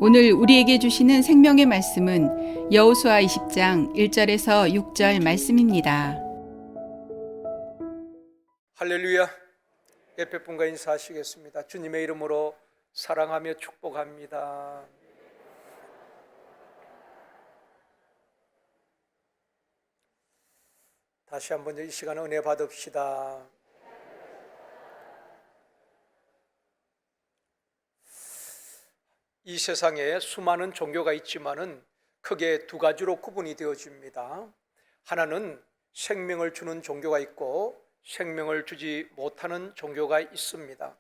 오늘 우리에게 주시는 생명의 말씀은 여호수아 20장 1절에서 6절 말씀입니다. 할렐루야. 옆에 분과 인사하시겠습니다. 주님의 이름으로 사랑하며 축복합니다. 다시 한번 이 시간 은혜 받읍시다. 이 세상에 수많은 종교가 있지만은 크게 두 가지로 구분이 되어집니다. 하나는 생명을 주는 종교가 있고 생명을 주지 못하는 종교가 있습니다.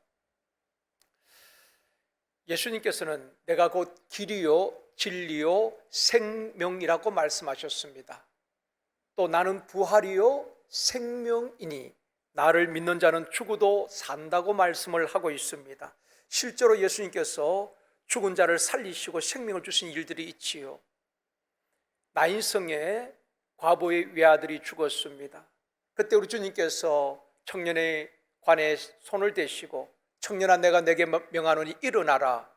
예수님께서는 내가 곧 길이요 진리요 생명이라고 말씀하셨습니다. 또 나는 부활이요 생명이니 나를 믿는 자는 죽어도 산다고 말씀을 하고 있습니다. 실제로 예수님께서 죽은 자를 살리시고 생명을 주신 일들이 있지요. 나인성에 과부의 외아들이 죽었습니다. 그때 우리 주님께서 청년의 관에 손을 대시고 청년아 내가 내게 명하노니 일어나라.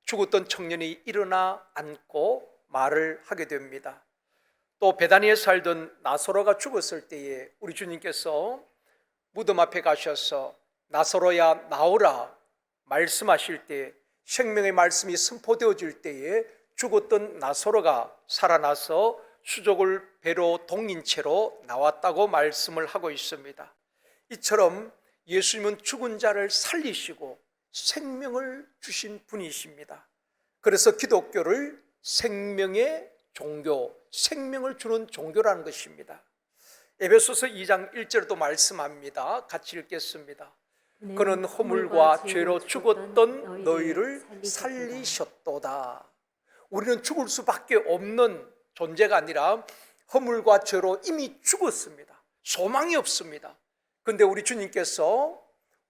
죽었던 청년이 일어나 앉고 말을 하게 됩니다. 또 베다니에 살던 나사로가 죽었을 때에 우리 주님께서 무덤 앞에 가셔서 나사로야 나오라 말씀하실 때 생명의 말씀이 선포되어질 때에 죽었던 나사로가 살아나서 수족을 배로 동인 채로 나왔다고 말씀을 하고 있습니다. 이처럼 예수님은 죽은 자를 살리시고 생명을 주신 분이십니다. 그래서 기독교를 생명의 종교, 생명을 주는 종교라는 것입니다. 에베소서 2장 1절도 말씀합니다. 같이 읽겠습니다. 그는 허물과 죄로 죽었던 너희를 살리셨도다. 우리는 죽을 수밖에 없는 존재가 아니라 허물과 죄로 이미 죽었습니다. 소망이 없습니다. 그런데 우리 주님께서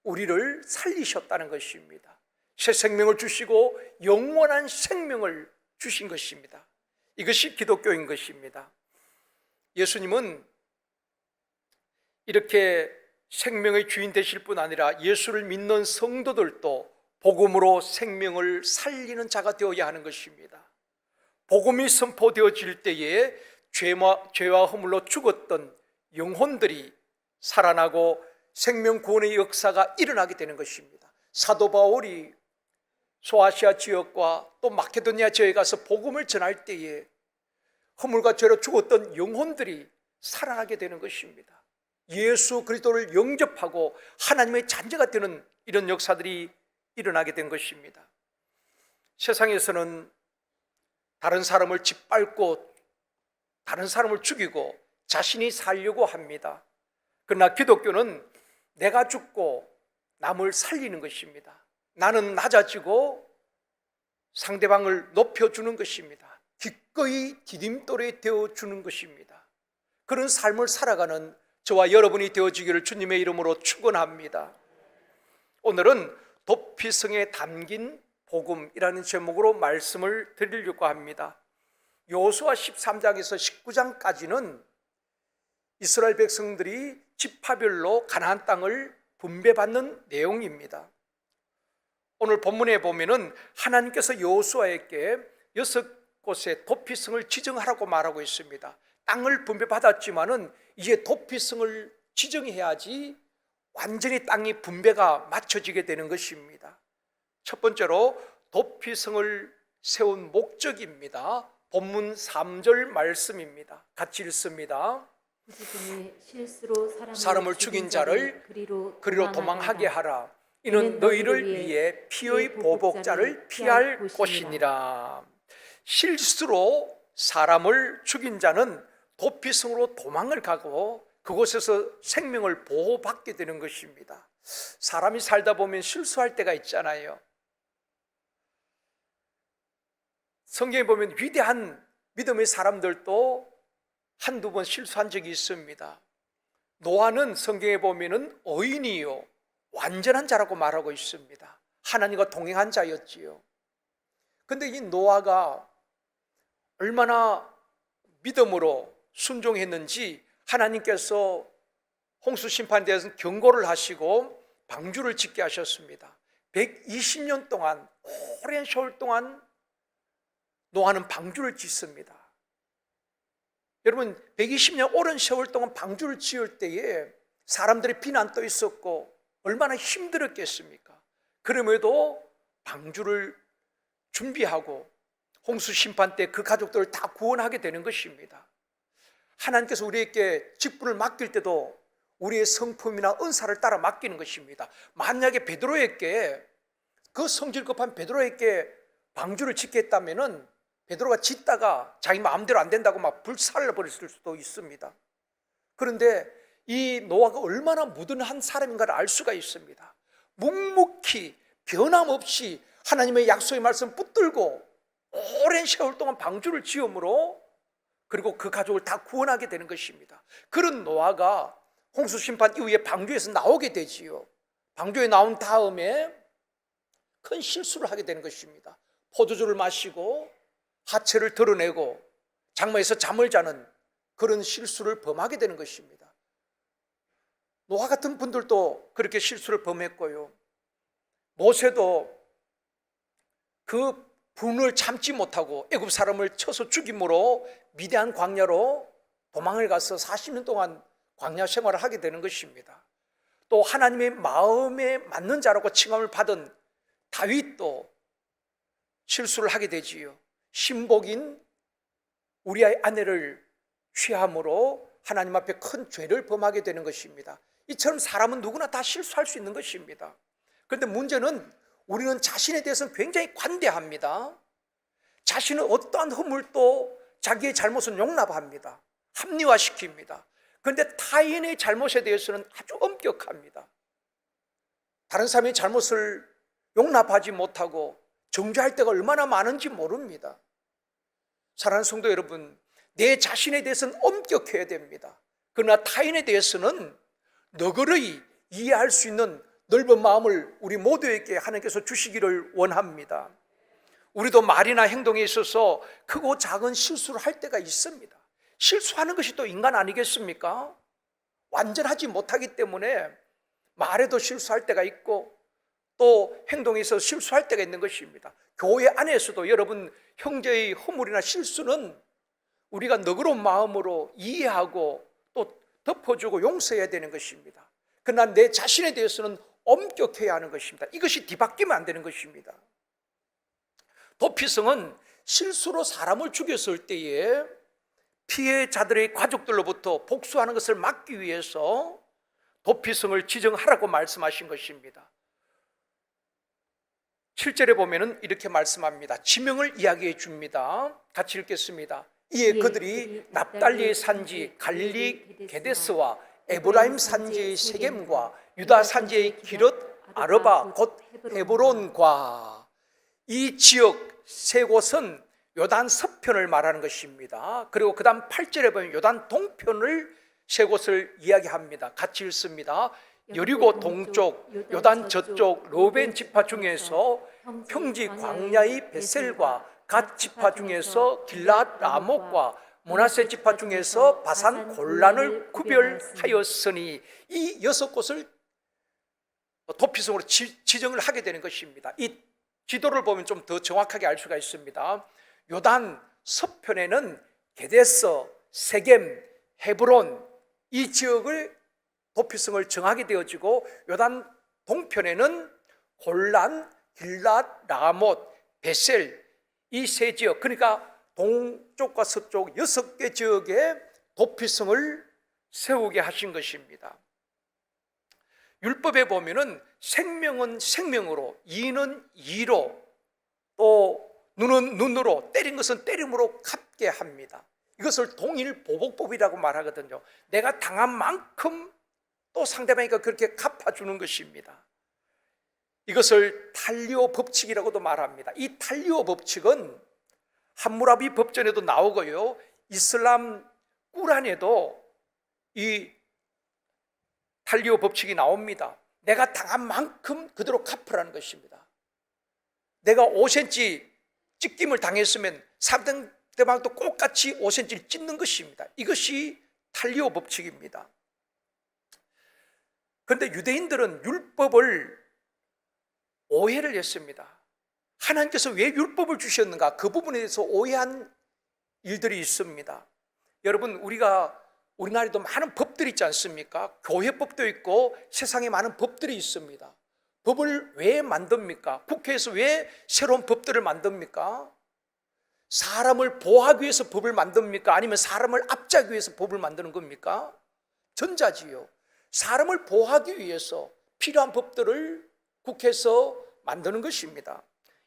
우리를 살리셨다는 것입니다. 새 생명을 주시고 영원한 생명을 주신 것입니다. 이것이 기독교인 것입니다. 예수님은 이렇게 생명의 주인 되실 뿐 아니라 예수를 믿는 성도들도 복음으로 생명을 살리는 자가 되어야 하는 것입니다. 복음이 선포되어질 때에 죄와 허물로 죽었던 영혼들이 살아나고 생명 구원의 역사가 일어나게 되는 것입니다. 사도 바울이 소아시아 지역과 또 마케도니아 지역에 가서 복음을 전할 때에 허물과 죄로 죽었던 영혼들이 살아나게 되는 것입니다. 예수 그리스도를 영접하고 하나님의 자녀가 되는 이런 역사들이 일어나게 된 것입니다. 세상에서는 다른 사람을 짓밟고 다른 사람을 죽이고 자신이 살려고 합니다. 그러나 기독교는 내가 죽고 남을 살리는 것입니다. 나는 낮아지고 상대방을 높여주는 것입니다. 기꺼이 디딤돌이 되어주는 것입니다. 그런 삶을 살아가는 저와 여러분이 되어지기를 주님의 이름으로 축원합니다. 오늘은 도피성에 담긴 복음이라는 제목으로 말씀을 드리려고 합니다. 여호수아 13장에서 19장까지는 이스라엘 백성들이 지파별로 가나안 땅을 분배받는 내용입니다. 오늘 본문에 보면은 하나님께서 여호수아에게 6곳의 도피성을 지정하라고 말하고 있습니다. 땅을 분배받았지만은 이제 도피성을 지정해야지 완전히 땅이 분배가 맞춰지게 되는 것입니다. 첫 번째로 도피성을 세운 목적입니다. 본문 3절 말씀입니다. 같이 읽습니다. 사람을 죽인 자를 그리로 도망하게 하라. 이는 너희를 위해 피의 보복자를 피할 곳이니라. 실수로 사람을 죽인 자는 도피성으로 도망을 가고 그곳에서 생명을 보호받게 되는 것입니다. 사람이 살다 보면 실수할 때가 있잖아요. 성경에 보면 위대한 믿음의 사람들도 한두 번 실수한 적이 있습니다. 노아는 성경에 보면 의인이요 완전한 자라고 말하고 있습니다. 하나님과 동행한 자였지요. 그런데 이 노아가 얼마나 믿음으로 순종했는지 하나님께서 홍수 심판에 대해서 경고를 하시고 방주를 짓게 하셨습니다. 120년 동안 오랜 세월 동안 노아는 방주를 짓습니다. 여러분 120년 오랜 세월 동안 방주를 지을 때에 사람들이 비난 떠 있었고 얼마나 힘들었겠습니까? 그럼에도 방주를 준비하고 홍수 심판 때 그 가족들을 다 구원하게 되는 것입니다. 하나님께서 우리에게 직분을 맡길 때도 우리의 성품이나 은사를 따라 맡기는 것입니다. 만약에 베드로에게, 그 성질 급한 베드로에게 방주를 짓게 했다면은 베드로가 짓다가 자기 마음대로 안 된다고 막 불살라 버렸을 수도 있습니다. 그런데 이 노아가 얼마나 무던한 사람인가를 알 수가 있습니다. 묵묵히 변함없이 하나님의 약속의 말씀 붙들고 오랜 세월 동안 방주를 지음으로, 그리고 그 가족을 다 구원하게 되는 것입니다. 그런 노아가 홍수 심판 이후에 방주에서 나오게 되지요. 방주에 나온 다음에 큰 실수를 하게 되는 것입니다. 포도주를 마시고 하체를 드러내고 장막에서 잠을 자는 그런 실수를 범하게 되는 것입니다. 노아 같은 분들도 그렇게 실수를 범했고요. 모세도 그 분을 참지 못하고 애굽 사람을 쳐서 죽임으로 미디안 광야로 도망을 가서 40년 동안 광야 생활을 하게 되는 것입니다. 또 하나님의 마음에 맞는 자라고 칭함을 받은 다윗도 실수를 하게 되지요. 신복인 우리의 아내를 취함으로 하나님 앞에 큰 죄를 범하게 되는 것입니다. 이처럼 사람은 누구나 다 실수할 수 있는 것입니다. 그런데 문제는 우리는 자신에 대해서는 굉장히 관대합니다. 자신은 어떠한 허물도 자기의 잘못은 용납합니다. 합리화시킵니다. 그런데 타인의 잘못에 대해서는 아주 엄격합니다. 다른 사람의 잘못을 용납하지 못하고 정죄할 때가 얼마나 많은지 모릅니다. 사랑하는 성도 여러분, 내 자신에 대해서는 엄격해야 됩니다. 그러나 타인에 대해서는 너그러이 이해할 수 있는 넓은 마음을 우리 모두에게 하나님께서 주시기를 원합니다. 우리도 말이나 행동에 있어서 크고 작은 실수를 할 때가 있습니다. 실수하는 것이 또 인간 아니겠습니까? 완전하지 못하기 때문에 말에도 실수할 때가 있고 또 행동에 있어서 실수할 때가 있는 것입니다. 교회 안에서도 여러분 형제의 허물이나 실수는 우리가 너그러운 마음으로 이해하고 또 덮어주고 용서해야 되는 것입니다. 그러나 내 자신에 대해서는 엄격해야 하는 것입니다. 이것이 뒤바뀌면 안 되는 것입니다. 도피성은 실수로 사람을 죽였을 때에 피해자들의 가족들로부터 복수하는 것을 막기 위해서 도피성을 지정하라고 말씀하신 것입니다. 7절에 보면은 이렇게 말씀합니다. 지명을 이야기해 줍니다. 같이 읽겠습니다. 이에 그들이 납달리의 산지 갈릴리 게데스와 에브라임 산지의 세겜과 유다 산지의 기릇 아르바 곧 헤브론과, 이 지역 세 곳은 요단 서편을 말하는 것입니다. 그리고 그 다음 8절에 보면 요단 동편을 세 곳을 이야기합니다. 같이 읽습니다. 여리고 동쪽, 요단 저쪽 로벤 지파 중에서 평지 광야의 베셀과 갓 지파 중에서 길랏 라못과 므낫세 지파 중에서 바산 골란을 구별하였으니, 이 6곳을 도피성으로 지정을 하게 되는 것입니다. 이 지도를 보면 좀 더 정확하게 알 수가 있습니다. 요단 서편에는 게데스, 세겜, 헤브론 이 지역을 도피성을 정하게 되어지고, 요단 동편에는 골란, 길랏, 라못, 베셀 이 세 지역, 그러니까 동쪽과 서쪽 6개 지역에 도피성을 세우게 하신 것입니다. 율법에 보면은 생명은 생명으로, 이는 이로, 또 눈은 눈으로, 때린 것은 때림으로 갚게 합니다. 이것을 동일 보복법이라고 말하거든요. 내가 당한 만큼 또 상대방이가 그렇게 갚아주는 것입니다. 이것을 탈리오 법칙이라고도 말합니다. 이 탈리오 법칙은 함무라비 법전에도 나오고요, 이슬람 꾸란에도 이 탈리오 법칙이 나옵니다. 내가 당한 만큼 그대로 갚으라는 것입니다. 내가 5cm 찢김을 당했으면 상대방도 똑같이 5cm를 찢는 것입니다. 이것이 탈리오 법칙입니다. 그런데 유대인들은 율법을 오해를 했습니다. 하나님께서 왜 율법을 주셨는가? 그 부분에 대해서 오해한 일들이 있습니다. 여러분, 우리나라에도 많은 법들이 있지 않습니까? 교회법도 있고 세상에 많은 법들이 있습니다. 법을 왜 만듭니까? 국회에서 왜 새로운 법들을 만듭니까? 사람을 보호하기 위해서 법을 만듭니까? 아니면 사람을 압제하기 위해서 법을 만드는 겁니까? 전자지요. 사람을 보호하기 위해서 필요한 법들을 국회에서 만드는 것입니다.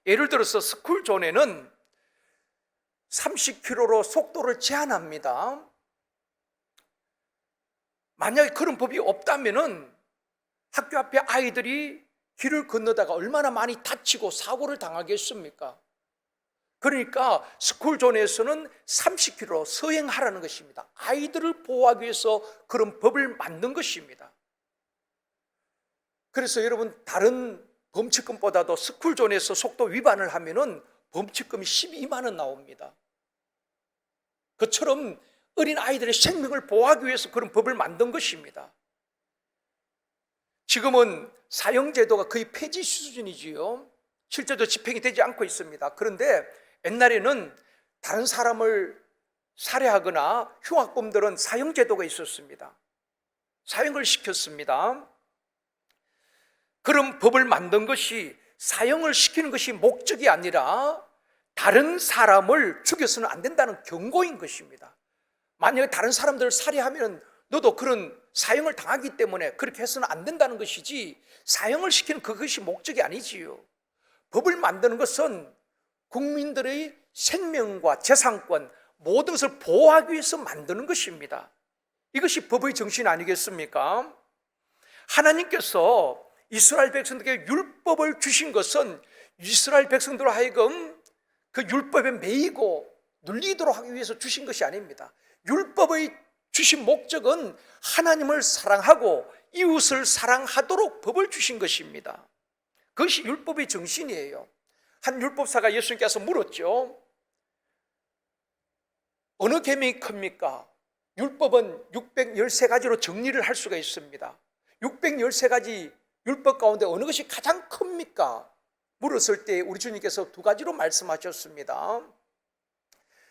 예를 들어서 스쿨존에는 30km로 속도를 제한합니다. 만약에 그런 법이 없다면은 학교 앞에 아이들이 길을 건너다가 얼마나 많이 다치고 사고를 당하겠습니까? 그러니까 스쿨존에서는 30km 서행하라는 것입니다. 아이들을 보호하기 위해서 그런 법을 만든 것입니다. 그래서 여러분, 다른 범칙금보다도 스쿨존에서 속도 위반을 하면은 범칙금이 12만 원 나옵니다. 그처럼 어린 아이들의 생명을 보호하기 위해서 그런 법을 만든 것입니다. 지금은 사형제도가 거의 폐지 수준이지요. 실제로 집행이 되지 않고 있습니다. 그런데 옛날에는 다른 사람을 살해하거나 흉악범들은 사형제도가 있었습니다. 사형을 시켰습니다. 그런 법을 만든 것이 사형을 시키는 것이 목적이 아니라 다른 사람을 죽여서는 안 된다는 경고인 것입니다. 만약에 다른 사람들을 살해하면 너도 그런 사형을 당하기 때문에 그렇게 해서는 안 된다는 것이지, 사형을 시키는 그것이 목적이 아니지요. 법을 만드는 것은 국민들의 생명과 재산권, 모든 것을 보호하기 위해서 만드는 것입니다. 이것이 법의 정신 아니겠습니까? 하나님께서 이스라엘 백성들에게 율법을 주신 것은 이스라엘 백성들로 하여금 그 율법에 매이고 눌리도록 하기 위해서 주신 것이 아닙니다. 율법의 주신 목적은 하나님을 사랑하고 이웃을 사랑하도록 법을 주신 것입니다. 그것이 율법의 정신이에요. 한 율법사가 예수님께서 물었죠. 어느 계명이 큽니까? 율법은 613가지로 정리를 할 수가 있습니다. 613가지 율법 가운데 어느 것이 가장 큽니까? 물었을 때 우리 주님께서 두 가지로 말씀하셨습니다.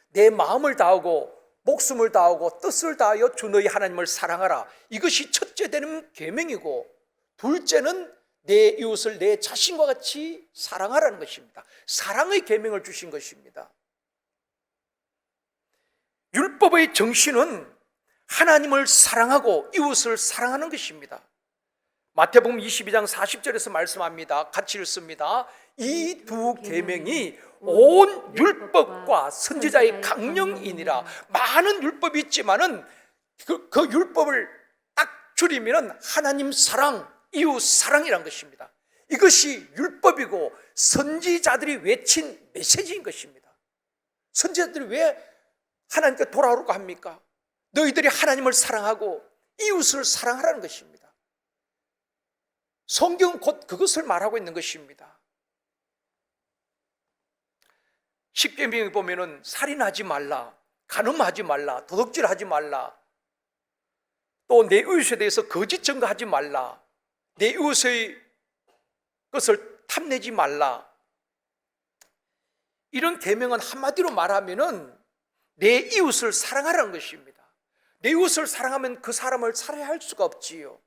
내 마음을 다하고 목숨을 다하고 뜻을 다하여 주 너희 하나님을 사랑하라. 이것이 첫째 되는 계명이고, 둘째는 내 이웃을 내 자신과 같이 사랑하라는 것입니다. 사랑의 계명을 주신 것입니다. 율법의 정신은 하나님을 사랑하고 이웃을 사랑하는 것입니다. 마태복음 22장 40절에서 말씀합니다. 같이 읽습니다. 이 두 계명이 온 율법과 선지자의 강령이니라. 많은 율법이 있지만은 그 율법을 딱 줄이면 하나님 사랑, 이웃 사랑이란 것입니다. 이것이 율법이고 선지자들이 외친 메시지인 것입니다. 선지자들이 왜 하나님께 돌아오라고 합니까? 너희들이 하나님을 사랑하고 이웃을 사랑하라는 것입니다. 성경은 곧 그것을 말하고 있는 것입니다. 십계명에 보면은 살인하지 말라, 간음하지 말라, 도둑질하지 말라, 또 내 이웃에 대해서 거짓 증거하지 말라, 내 이웃의 것을 탐내지 말라. 이런 계명은 한마디로 말하면은 내 이웃을 사랑하라는 것입니다. 내 이웃을 사랑하면 그 사람을 살해할 수가 없지요.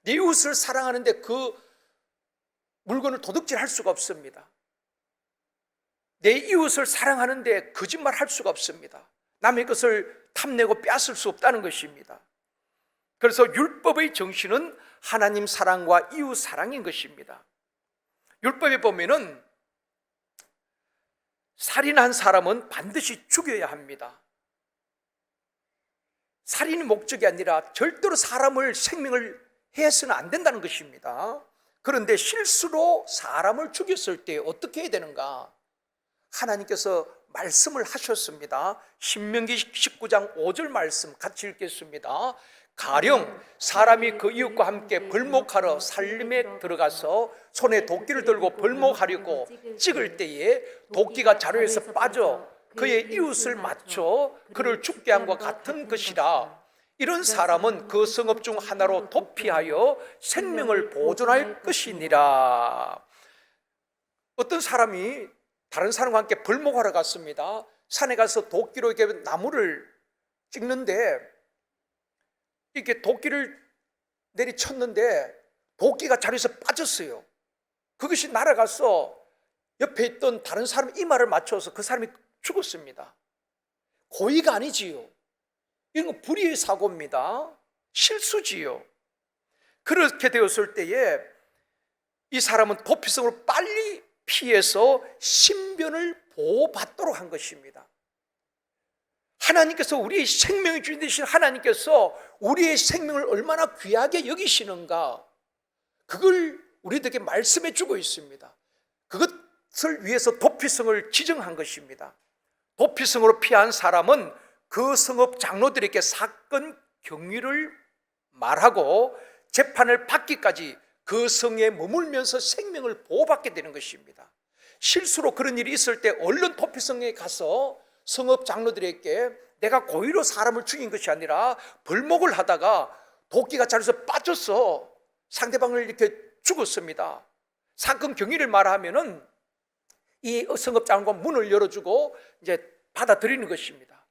내 이웃을 사랑하는데 그 물건을 도둑질할 수가 없습니다. 내 이웃을 사랑하는데 거짓말할 수가 없습니다. 남의 것을 탐내고 빼앗을 수 없다는 것입니다. 그래서 율법의 정신은 하나님 사랑과 이웃 사랑인 것입니다. 율법에 보면은 살인한 사람은 반드시 죽여야 합니다. 살인이 목적이 아니라 절대로 사람을 생명을 해서는 안 된다는 것입니다. 그런데 실수로 사람을 죽였을 때 어떻게 해야 되는가? 하나님께서 말씀을 하셨습니다. 신명기 19장 5절 말씀 같이 읽겠습니다. 가령 사람이 그 이웃과 함께 벌목하러 살림에 들어가서 손에 도끼를 들고 벌목하려고 찍을 때에 도끼가 자루에서 빠져 그의 이웃을 맞춰 그를 죽게 함과 같은 것이라. 이런 사람은 그 성읍 중 하나로 도피하여 생명을 보존할 것이니라. 어떤 사람이 다른 사람과 함께 벌목하러 갔습니다. 산에 가서 도끼로 이렇게 나무를 찍는데 이렇게 도끼를 내리쳤는데 도끼가 자리에서 빠졌어요. 그것이 날아가서 옆에 있던 다른 사람 이마를 맞춰서 그 사람이 죽었습니다. 고의가 아니지요. 이건 불의의 사고입니다. 실수지요. 그렇게 되었을 때에 이 사람은 도피성으로 빨리 피해서 신변을 보호받도록 한 것입니다. 하나님께서 우리의 생명의 주인 되신 하나님께서 우리의 생명을 얼마나 귀하게 여기시는가, 그걸 우리들에게 말씀해 주고 있습니다. 그것을 위해서 도피성을 지정한 것입니다. 도피성으로 피한 사람은 그 성읍 장로들에게 사건 경위를 말하고 재판을 받기까지 그 성에 머물면서 생명을 보호받게 되는 것입니다. 실수로 그런 일이 있을 때 얼른 도피성에 가서 성읍 장로들에게 내가 고의로 사람을 죽인 것이 아니라 벌목을 하다가 도끼가 자리에서 빠져서 상대방을 이렇게 죽었습니다. 사건 경위를 말하면은 이 성읍 장로가 문을 열어주고 이제 받아들이는 것입니다.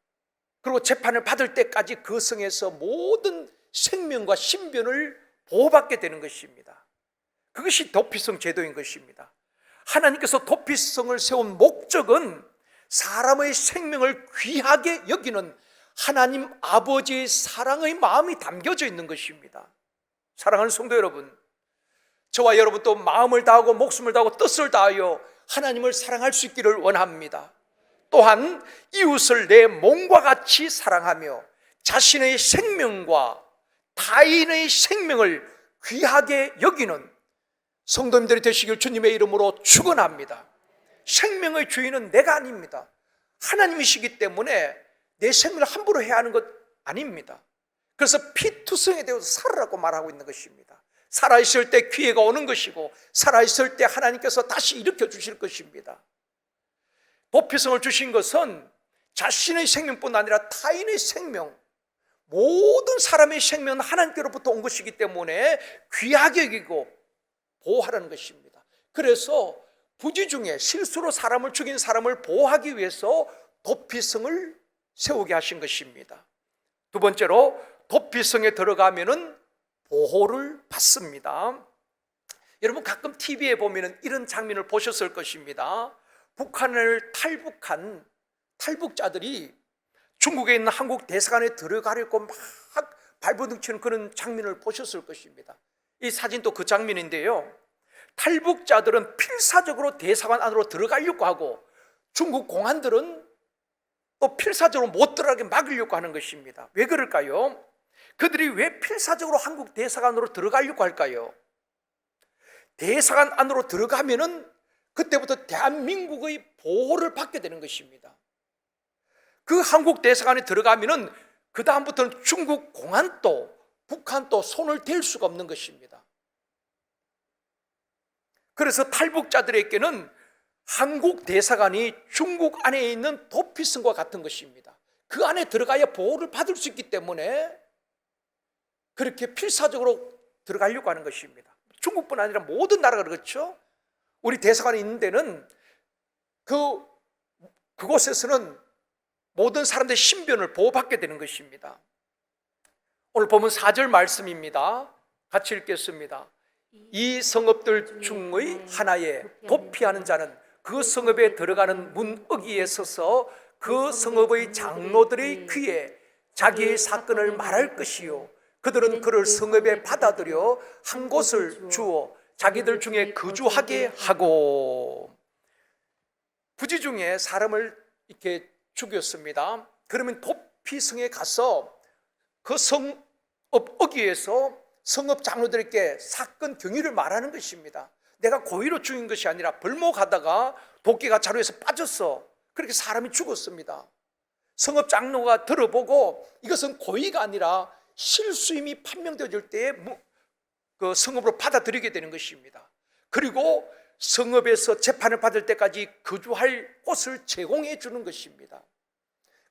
그리고 재판을 받을 때까지 그 성에서 모든 생명과 신변을 보호받게 되는 것입니다. 그것이 도피성 제도인 것입니다. 하나님께서 도피성을 세운 목적은 사람의 생명을 귀하게 여기는 하나님 아버지의 사랑의 마음이 담겨져 있는 것입니다. 사랑하는 성도 여러분, 저와 여러분 또 마음을 다하고 목숨을 다하고 뜻을 다하여 하나님을 사랑할 수 있기를 원합니다. 또한 이웃을 내 몸과 같이 사랑하며 자신의 생명과 타인의 생명을 귀하게 여기는 성도님들이 되시길 주님의 이름으로 축원합니다. 생명의 주인은 내가 아닙니다. 하나님이시기 때문에 내 생명을 함부로 해야 하는 것 아닙니다. 그래서 피투성이 되어서 살으라고 말하고 있는 것입니다. 살아있을 때 기회가 오는 것이고 살아있을 때 하나님께서 다시 일으켜 주실 것입니다. 도피성을 주신 것은 자신의 생명뿐 아니라 타인의 생명, 모든 사람의 생명은 하나님께로부터 온 것이기 때문에 귀하게 여기고 보호하라는 것입니다. 그래서 부지 중에 실수로 사람을 죽인 사람을 보호하기 위해서 도피성을 세우게 하신 것입니다. 두 번째로 도피성에 들어가면은 보호를 받습니다. 여러분 가끔 TV에 보면은 이런 장면을 보셨을 것입니다. 북한을 탈북한 탈북자들이 중국에 있는 한국 대사관에 들어가려고 막 발버둥치는 그런 장면을 보셨을 것입니다. 이 사진도 그 장면인데요. 탈북자들은 필사적으로 대사관 안으로 들어가려고 하고 중국 공안들은 또 필사적으로 못 들어가게 막으려고 하는 것입니다. 왜 그럴까요? 그들이 왜 필사적으로 한국 대사관으로 들어가려고 할까요? 대사관 안으로 들어가면은 그때부터 대한민국의 보호를 받게 되는 것입니다. 그 한국 대사관에 들어가면은 그 다음부터는 중국 공안도 북한도 손을 댈 수가 없는 것입니다. 그래서 탈북자들에게는 한국 대사관이 중국 안에 있는 도피성과 같은 것입니다. 그 안에 들어가야 보호를 받을 수 있기 때문에 그렇게 필사적으로 들어가려고 하는 것입니다. 중국뿐 아니라 모든 나라가 그렇죠. 우리 대사관이 있는 데는 그곳에서는 모든 사람들의 신변을 보호받게 되는 것입니다. 오늘 보면 4절 말씀입니다. 같이 읽겠습니다. 이 성읍들 중의 하나에 도피하는 자는 그 성읍에 들어가는 문 어귀에 서서 그 성읍의 장로들의 귀에 자기의 사건을 말할 것이요 그들은 그를 성읍에 받아들여 한 곳을 주어 자기들 중에 거주하게 하고. 부지 중에 사람을 이렇게 죽였습니다. 그러면 도피성에 가서 그 성읍 어귀에서 성읍 장로들에게 사건 경위를 말하는 것입니다. 내가 고의로 죽인 것이 아니라 벌목하다가 도끼가 자루에서 빠졌어. 그렇게 사람이 죽었습니다. 성읍 장로가 들어보고 이것은 고의가 아니라 실수임이 판명되어질 때에 그 성읍으로 받아들이게 되는 것입니다. 그리고 성읍에서 재판을 받을 때까지 거주할 곳을 제공해 주는 것입니다.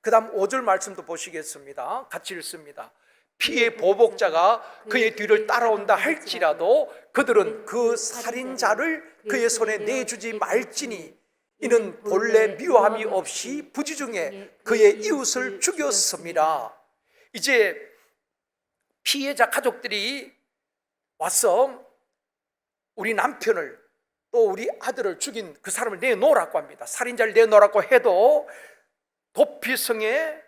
그 다음 5절 말씀도 보시겠습니다. 같이 읽습니다. 피의 보복자가 그의 뒤를 따라온다 할지라도 그들은 그 살인자를 그의 손에 내주지 말지니 이는 본래 미워함이 없이 부지중에 그의 이웃을 죽였습니다. 이제 피해자 가족들이 와서 우리 남편을 또 우리 아들을 죽인 그 사람을 내놓으라고 합니다. 살인자를 내놓으라고 해도 도피성에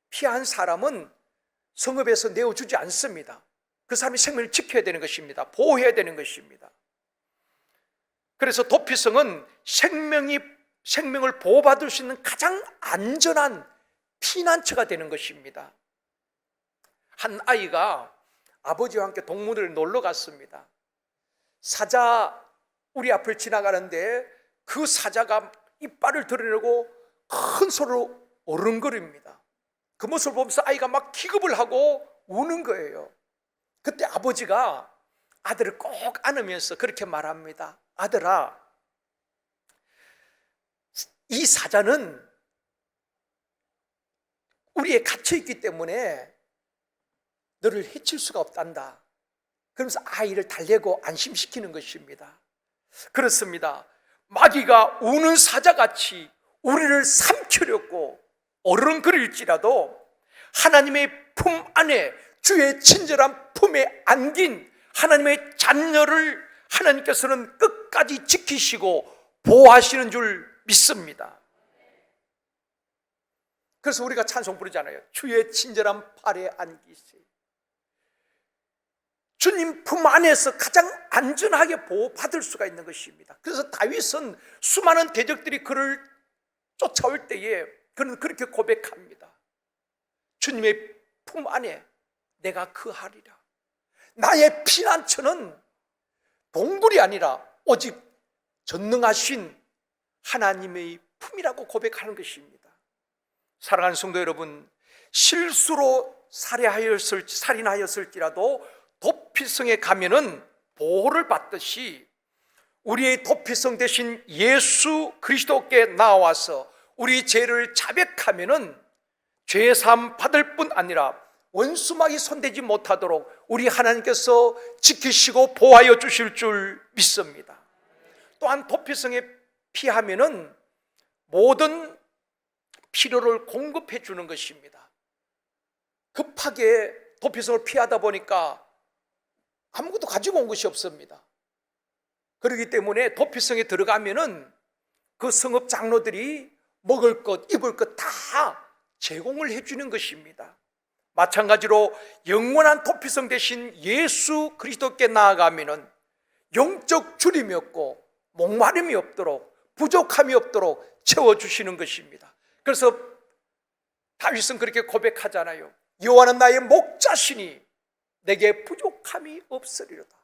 피한 사람은 성읍에서 내어주지 않습니다. 그 사람이 생명을 지켜야 되는 것입니다. 보호해야 되는 것입니다. 그래서 도피성은 생명을 보호받을 수 있는 가장 안전한 피난처가 되는 것입니다. 한 아이가 아버지와 함께 동물원에 놀러 갔습니다. 사자 우리 앞을 지나가는데 그 사자가 이빨을 드러내고 큰 소리로 어른거립니다. 그 모습을 보면서 아이가 막 기겁을 하고 우는 거예요. 그때 아버지가 아들을 꼭 안으면서 그렇게 말합니다. 아들아, 이 사자는 우리에 갇혀있기 때문에 너를 해칠 수가 없단다. 그러면서 아이를 달래고 안심시키는 것입니다. 그렇습니다. 마귀가 우는 사자같이 우리를 삼키려고 어른거릴지라도 하나님의 품 안에 주의 친절한 품에 안긴 하나님의 자녀를 하나님께서는 끝까지 지키시고 보호하시는 줄 믿습니다. 그래서 우리가 찬송 부르잖아요. 주의 친절한 팔에 안기시. 주님 품 안에서 가장 안전하게 보호받을 수가 있는 것입니다. 그래서 다윗은 수많은 대적들이 그를 쫓아올 때에 그는 그렇게 고백합니다. 주님의 품 안에 내가 거하리라. 나의 피난처는 동굴이 아니라 오직 전능하신 하나님의 품이라고 고백하는 것입니다. 사랑하는 성도 여러분, 실수로 살인하였을지라도 도피성에 가면은 보호를 받듯이 우리의 도피성 대신 예수 그리스도께 나와서 우리 죄를 자백하면은 죄사함 받을 뿐 아니라 원수막이 손대지 못하도록 우리 하나님께서 지키시고 보호하여 주실 줄 믿습니다. 또한 도피성에 피하면은 모든 필요를 공급해 주는 것입니다. 급하게 도피성을 피하다 보니까 아무것도 가지고 온 것이 없습니다. 그렇기 때문에 도피성에 들어가면은 그 성읍 장로들이 먹을 것, 입을 것 다 제공을 해주는 것입니다. 마찬가지로 영원한 도피성 대신 예수 그리스도께 나아가면은 영적 주림이 없고 목마름이 없도록 부족함이 없도록 채워주시는 것입니다. 그래서 다윗은 그렇게 고백하잖아요. 여호와는 나의 목자시니 내게 부족함이 없으리로다.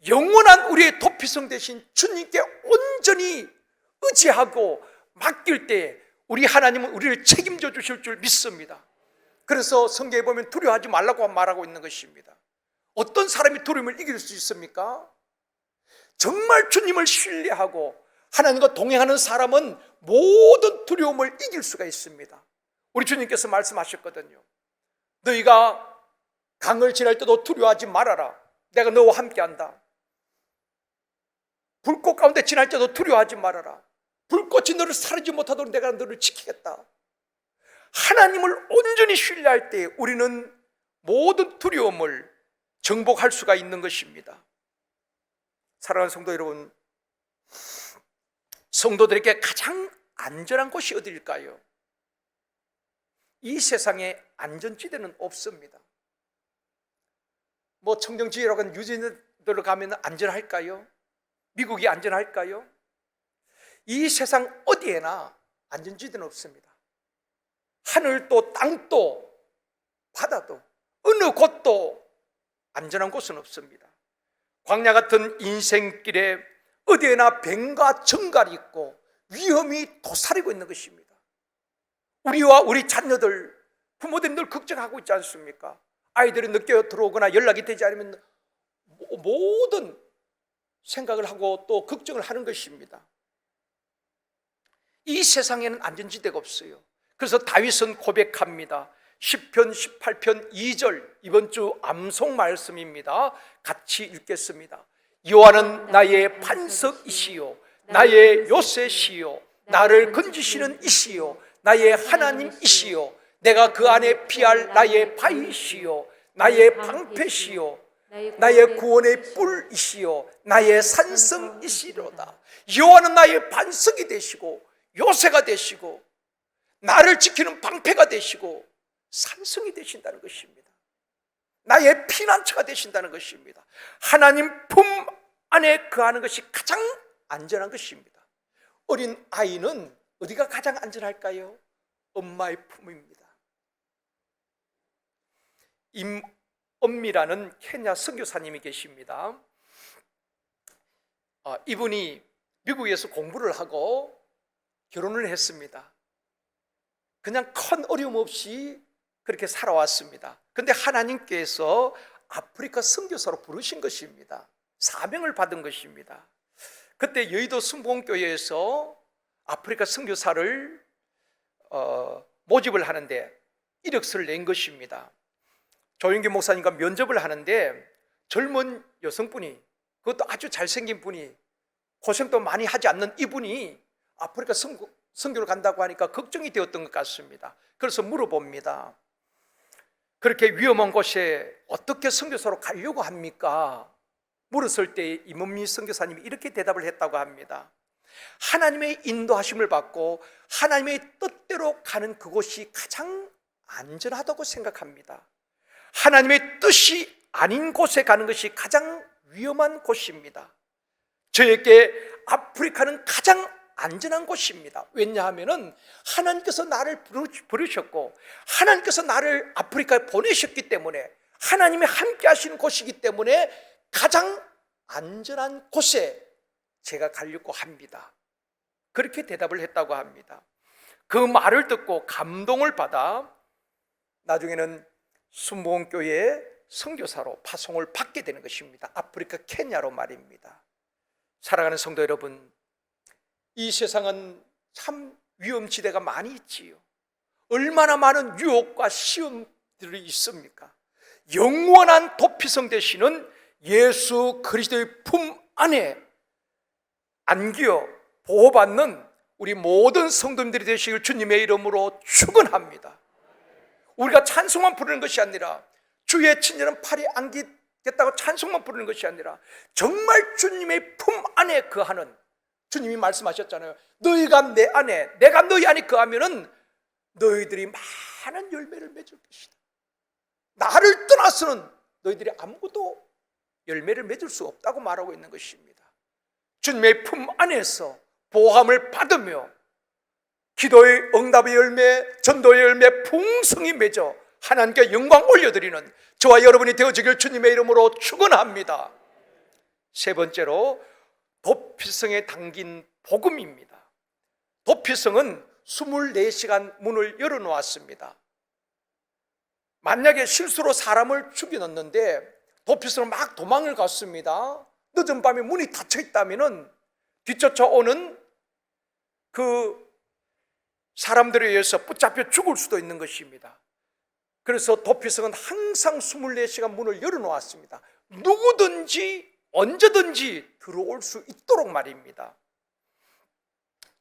영원한 우리의 도피성 대신 주님께 온전히 의지하고 맡길 때 우리 하나님은 우리를 책임져 주실 줄 믿습니다. 그래서 성경에 보면 두려워하지 말라고 말하고 있는 것입니다. 어떤 사람이 두려움을 이길 수 있습니까? 정말 주님을 신뢰하고 하나님과 동행하는 사람은 모든 두려움을 이길 수가 있습니다. 우리 주님께서 말씀하셨거든요. 너희가 강을 지날 때도 두려워하지 말아라. 내가 너와 함께한다. 불꽃 가운데 지날 때도 두려워하지 말아라. 불꽃이 너를 사르지 못하도록 내가 너를 지키겠다. 하나님을 온전히 신뢰할 때 우리는 모든 두려움을 정복할 수가 있는 것입니다. 사랑하는 성도 여러분, 성도들에게 가장 안전한 곳이 어디일까요? 이 세상에 안전지대는 없습니다. 뭐 청정지대라고 하는 유진들로 가면 안전할까요? 미국이 안전할까요? 이 세상 어디에나 안전지대는 없습니다. 하늘도 땅도 바다도 어느 곳도 안전한 곳은 없습니다. 광야 같은 인생길에 어디에나 뱀과 정갈이 있고 위험이 도사리고 있는 것입니다. 우리와 우리 자녀들, 부모들이 늘 걱정하고 있지 않습니까? 아이들이 늦게 들어오거나 연락이 되지 않으면 모든 생각을 하고 또 걱정을 하는 것입니다. 이 세상에는 안전지대가 없어요. 그래서 다윗은 고백합니다. 시편 18편 2절 이번 주 암송 말씀입니다. 같이 읽겠습니다. 여호와는 나의 반석이시요 나의 요새시요 나를 건지시는 이시요 나의 하나님이시요 내가 그 안에 피할 나의 바위시요 나의 방패시요 나의 구원의 뿔이시요 나의 산성이시로다. 여호와는 나의 반석이 되시고 요새가 되시고 나를 지키는 방패가 되시고 산성이 되신다는 것입니다. 나의 피난처가 되신다는 것입니다. 하나님 품 안에 거하는 것이 가장 안전한 것입니다. 어린 아이는 어디가 가장 안전할까요? 엄마의 품입니다. 임엄미라는 케냐 선교사님이 계십니다. 이분이 미국에서 공부를 하고 결혼을 했습니다. 그냥 큰 어려움 없이 그렇게 살아왔습니다. 그런데 하나님께서 아프리카 선교사로 부르신 것입니다. 사명을 받은 것입니다. 그때 여의도 순복음교회에서 아프리카 선교사를 모집을 하는데 이력서를 낸 것입니다. 조영기 목사님과 면접을 하는데 젊은 여성분이, 그것도 아주 잘생긴 분이, 고생도 많이 하지 않는 이분이 아프리카 선교를 간다고 하니까 걱정이 되었던 것 같습니다. 그래서 물어봅니다. 그렇게 위험한 곳에 어떻게 선교사로 가려고 합니까? 물었을 때 임엄미 선교사님이 이렇게 대답을 했다고 합니다. 하나님의 인도하심을 받고 하나님의 뜻대로 가는 그곳이 가장 안전하다고 생각합니다. 하나님의 뜻이 아닌 곳에 가는 것이 가장 위험한 곳입니다. 저에게 아프리카는 가장 안전한 곳입니다. 왜냐하면 하나님께서 나를 부르셨고 하나님께서 나를 아프리카에 보내셨기 때문에 하나님이 함께 하시는 곳이기 때문에 가장 안전한 곳에 제가 가려고 합니다. 그렇게 대답을 했다고 합니다. 그 말을 듣고 감동을 받아 나중에는 순복음교회의 선교사로 파송을 받게 되는 것입니다. 아프리카 케냐로 말입니다. 사랑하는 성도 여러분, 이 세상은 참 위험지대가 많이 있지요. 얼마나 많은 유혹과 시험들이 있습니까? 영원한 도피성 되시는 예수 그리스도의 품 안에 안겨 보호받는 우리 모든 성도님들이 되시길 주님의 이름으로 축원합니다. 우리가 찬송만 부르는 것이 아니라 주의 친절한 팔이 안기겠다고 찬송만 부르는 것이 아니라 정말 주님의 품 안에 거하는, 주님이 말씀하셨잖아요. 너희가 내 안에, 내가 너희 안에 거하면은 너희들이 많은 열매를 맺을 것이다. 나를 떠나서는 너희들이 아무것도 열매를 맺을 수 없다고 말하고 있는 것입니다. 주님의 품 안에서 보호함을 받으며 기도의 응답의 열매, 전도의 열매 풍성히 맺어 하나님께 영광 올려드리는 저와 여러분이 되어지길 주님의 이름으로 축원합니다. 세 번째로 도피성에 담긴 복음입니다. 도피성은 24시간 문을 열어놓았습니다. 만약에 실수로 사람을 죽여놨는데 도피성은 막 도망을 갔습니다. 늦은 밤에 문이 닫혀 있다면 뒤쫓아오는 그 사람들에 의해서 붙잡혀 죽을 수도 있는 것입니다. 그래서 도피성은 항상 24시간 문을 열어놓았습니다. 누구든지 언제든지 들어올 수 있도록 말입니다.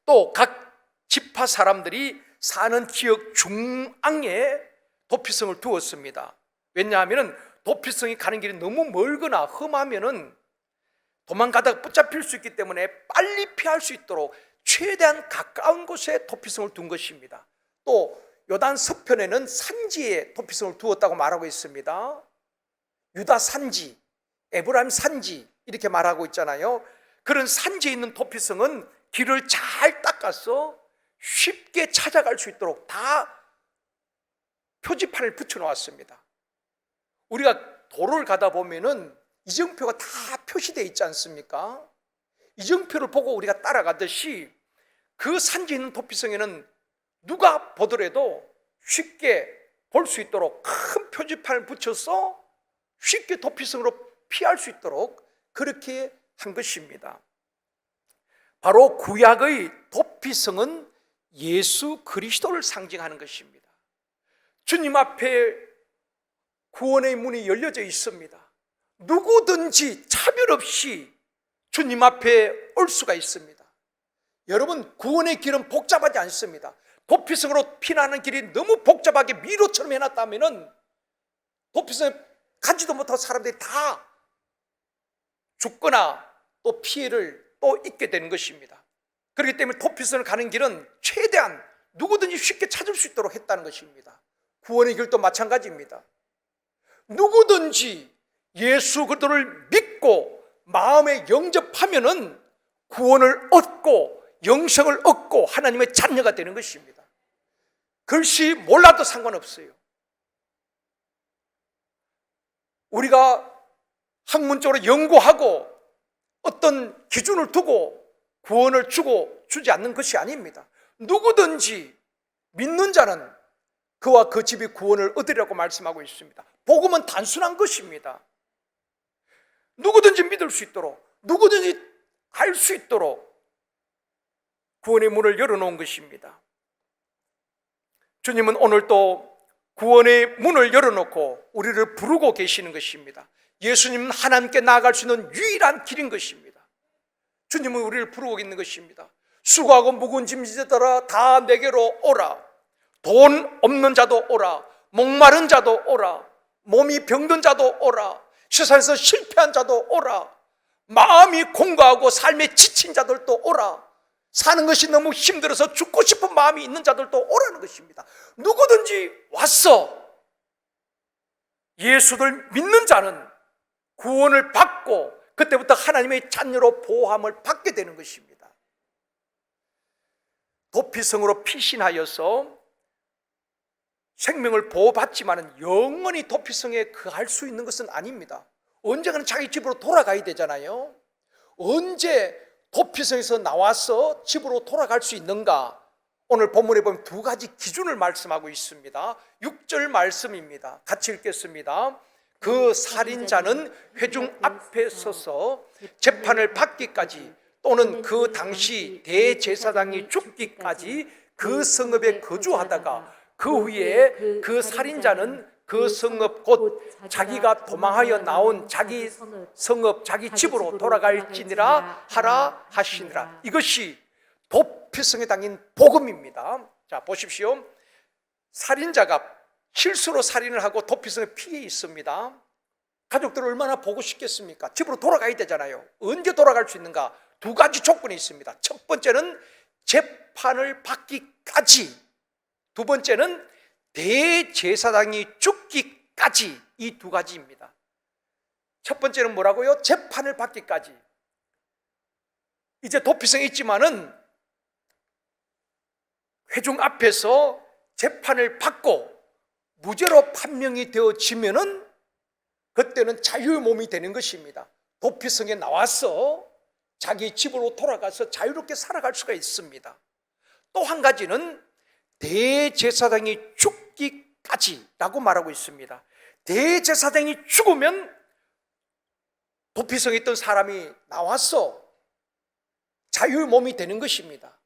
또 각 지파 사람들이 사는 지역 중앙에 도피성을 두었습니다. 왜냐하면 도피성이 가는 길이 너무 멀거나 험하면은 도망가다가 붙잡힐 수 있기 때문에 빨리 피할 수 있도록 최대한 가까운 곳에 도피성을 둔 것입니다. 또 요단 서편에는 산지에 도피성을 두었다고 말하고 있습니다. 유다 산지, 에브라임 산지 이렇게 말하고 있잖아요. 그런 산지에 있는 도피성은 길을 잘 닦아서 쉽게 찾아갈 수 있도록 다 표지판을 붙여놓았습니다. 우리가 도로를 가다 보면은 이정표가 다 표시되어 있지 않습니까? 이정표를 보고 우리가 따라가듯이 그 산지에 있는 도피성에는 누가 보더라도 쉽게 볼 수 있도록 큰 표지판을 붙여서 쉽게 도피성으로 피할 수 있도록 그렇게 한 것입니다. 바로 구약의 도피성은 예수 그리스도를 상징하는 것입니다. 주님 앞에 구원의 문이 열려져 있습니다. 누구든지 차별 없이 주님 앞에 올 수가 있습니다. 여러분, 구원의 길은 복잡하지 않습니다. 도피성으로 피나는 길이 너무 복잡하게 미로처럼 해놨다면 도피성에 가지도 못하고 사람들이 다 죽거나 또 피해를 또 입게 되는 것입니다. 그렇기 때문에 도피성을 가는 길은 최대한 누구든지 쉽게 찾을 수 있도록 했다는 것입니다. 구원의 길도 마찬가지입니다. 누구든지 예수 그리스도를 믿고 마음에 영접하면은 구원을 얻고 영생을 얻고 하나님의 자녀가 되는 것입니다. 글씨 몰라도 상관없어요. 우리가 학문적으로 연구하고 어떤 기준을 두고 구원을 주지 않는 것이 아닙니다. 누구든지 믿는 자는 그와 그 집이 구원을 얻으리라고 말씀하고 있습니다. 복음은 단순한 것입니다. 누구든지 믿을 수 있도록, 누구든지 알 수 있도록 구원의 문을 열어놓은 것입니다. 주님은 오늘 또 구원의 문을 열어놓고 우리를 부르고 계시는 것입니다. 예수님은 하나님께 나아갈 수 있는 유일한 길인 것입니다. 주님은 우리를 부르고 있는 것입니다. 수고하고 무거운 짐지들아 다 내게로 오라. 돈 없는 자도 오라. 목마른 자도 오라. 몸이 병든 자도 오라. 세상에서 실패한 자도 오라. 마음이 공고하고 삶에 지친 자들도 오라. 사는 것이 너무 힘들어서 죽고 싶은 마음이 있는 자들도 오라는 것입니다. 누구든지 와서 예수를 믿는 자는 구원을 받고 그때부터 하나님의 자녀로 보호함을 받게 되는 것입니다. 도피성으로 피신하여서 생명을 보호받지만 영원히 도피성에 거할 수 있는 것은 아닙니다. 언젠가는 자기 집으로 돌아가야 되잖아요. 언제 도피성에서 나와서 집으로 돌아갈 수 있는가? 오늘 본문에 보면 두 가지 기준을 말씀하고 있습니다. 6절 말씀입니다. 같이 읽겠습니다. 그 살인자는 회중 앞에 서서 재판을 받기까지 또는 그 당시 대제사장이 죽기까지 그 성읍에 거주하다가 그 후에 그 살인자는 그 성읍 곧 자기가 도망하여 나온 자기 성읍 자기 집으로 돌아갈지니라 하라 하시니라. 이것이 도피성에 담긴 복음입니다. 자, 보십시오. 살인자가 실수로 살인을 하고 도피성에 피해 있습니다. 가족들 얼마나 보고 싶겠습니까? 집으로 돌아가야 되잖아요. 언제 돌아갈 수 있는가? 두 가지 조건이 있습니다. 첫 번째는 재판을 받기까지, 두 번째는 대제사장이 죽기까지, 이 두 가지입니다. 첫 번째는 뭐라고요? 재판을 받기까지. 이제 도피성에 있지만은 회중 앞에서 재판을 받고 무죄로 판명이 되어지면은 그때는 자유의 몸이 되는 것입니다. 도피성에 나와서 자기 집으로 돌아가서 자유롭게 살아갈 수가 있습니다. 또 한 가지는 대제사장이 죽기까지라고 말하고 있습니다. 대제사장이 죽으면 도피성에 있던 사람이 나와서 자유의 몸이 되는 것입니다.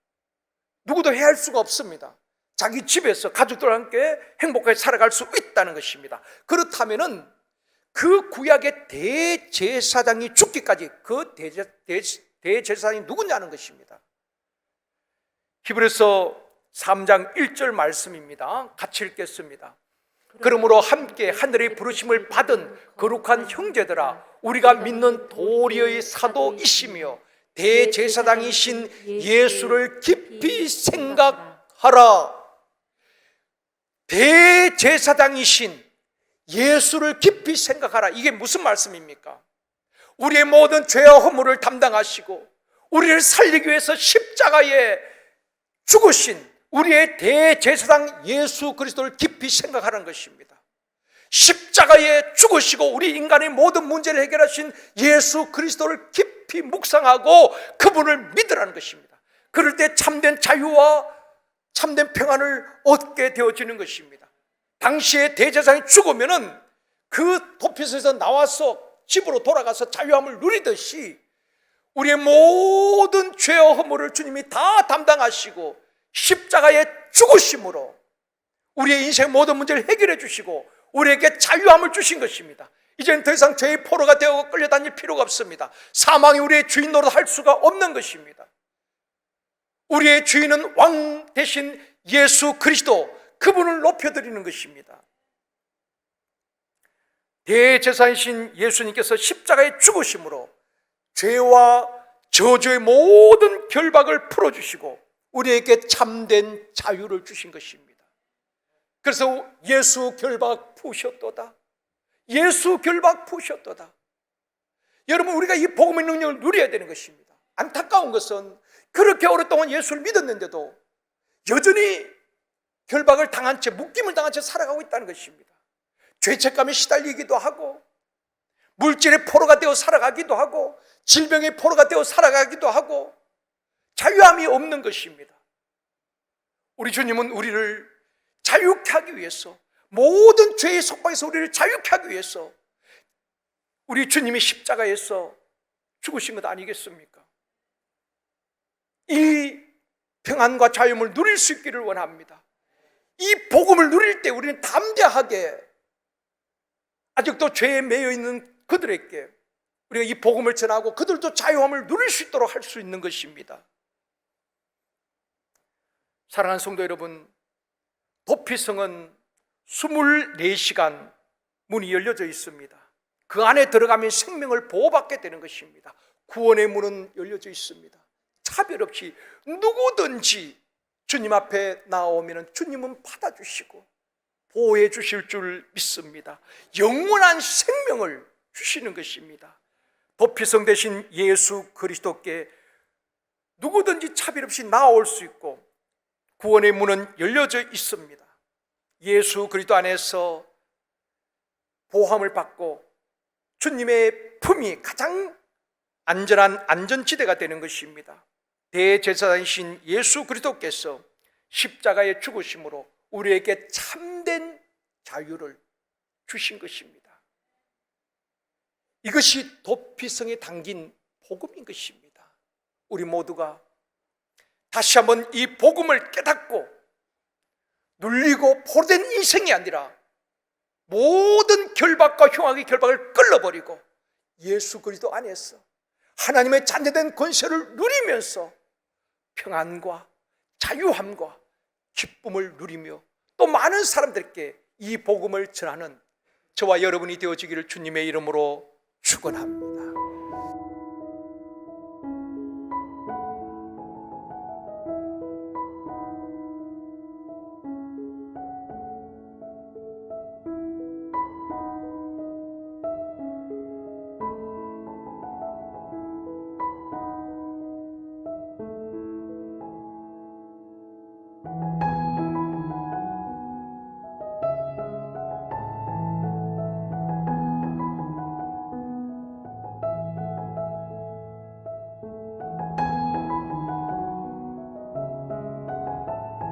누구도 해할 수가 없습니다. 자기 집에서 가족들과 함께 행복하게 살아갈 수 있다는 것입니다. 그렇다면은 그 구약의 대제사장이 죽기까지 그 대제사장이 누구냐는 것입니다. 히브리서 3장 1절 말씀입니다. 같이 읽겠습니다. 그러므로 함께 하늘의 부르심을 받은 거룩한 형제들아, 우리가 믿는 도리의 사도이시며 대제사장이신 예수를 깊이 생각하라. 대제사장이신 예수를 깊이 생각하라. 이게 무슨 말씀입니까? 우리의 모든 죄와 허물을 담당하시고 우리를 살리기 위해서 십자가에 죽으신 우리의 대제사장 예수 그리스도를 깊이 생각하는 것입니다. 십자가에 죽으시고 우리 인간의 모든 문제를 해결하신 예수 그리스도를 깊이 묵상하고 그분을 믿으라는 것입니다. 그럴 때 참된 자유와 참된 평안을 얻게 되어지는 것입니다. 당시에 대제사장이 죽으면은 그 도피성에서 나와서 집으로 돌아가서 자유함을 누리듯이 우리의 모든 죄와 허물을 주님이 다 담당하시고 십자가에 죽으심으로 우리의 인생 모든 문제를 해결해 주시고 우리에게 자유함을 주신 것입니다. 이제는 더 이상 죄의 포로가 되어 끌려다닐 필요가 없습니다. 사망이 우리의 주인 노릇할 수가 없는 것입니다. 우리의 주인은 왕 대신 예수 그리스도, 그분을 높여드리는 것입니다. 대제사장이신 예수님께서 십자가에 죽으심으로 죄와 저주의 모든 결박을 풀어주시고 우리에게 참된 자유를 주신 것입니다. 그래서 예수 결박 푸셨도다, 예수 결박 푸셨도다. 여러분, 우리가 이 복음의 능력을 누려야 되는 것입니다. 안타까운 것은 그렇게 오랫동안 예수를 믿었는데도 여전히 결박을 당한 채, 묶임을 당한 채 살아가고 있다는 것입니다. 죄책감에 시달리기도 하고, 물질의 포로가 되어 살아가기도 하고, 질병의 포로가 되어 살아가기도 하고, 자유함이 없는 것입니다. 우리 주님은 우리를 자유케 하기 위해서, 모든 죄의 속박에서 우리를 자유케 하기 위해서 우리 주님이 십자가에서 죽으신 것 아니겠습니까? 이 평안과 자유를 누릴 수 있기를 원합니다. 이 복음을 누릴 때 우리는 담대하게 아직도 죄에 매여 있는 그들에게 우리가 이 복음을 전하고 그들도 자유함을 누릴 수 있도록 할 수 있는 것입니다. 사랑하는 성도 여러분, 도피성은 24시간 문이 열려져 있습니다. 그 안에 들어가면 생명을 보호받게 되는 것입니다. 구원의 문은 열려져 있습니다. 차별 없이 누구든지 주님 앞에 나오면 주님은 받아주시고 보호해 주실 줄 믿습니다. 영원한 생명을 주시는 것입니다. 도피성 대신 예수 그리스도께 누구든지 차별 없이 나올 수 있고 구원의 문은 열려져 있습니다. 예수 그리스도 안에서 보호함을 받고 주님의 품이 가장 안전한 안전지대가 되는 것입니다. 대제사장이신 예수 그리스도께서 십자가에 죽으심으로 우리에게 참된 자유를 주신 것입니다. 이것이 도피성에 담긴 복음인 것입니다. 우리 모두가 다시 한번 이 복음을 깨닫고 눌리고 포로된 인생이 아니라 모든 결박과 흉악의 결박을 끌어버리고 예수 그리스도 안에서 하나님의 자녀된 권세를 누리면서 평안과 자유함과 기쁨을 누리며 또 많은 사람들께 이 복음을 전하는 저와 여러분이 되어지기를 주님의 이름으로 축원합니다.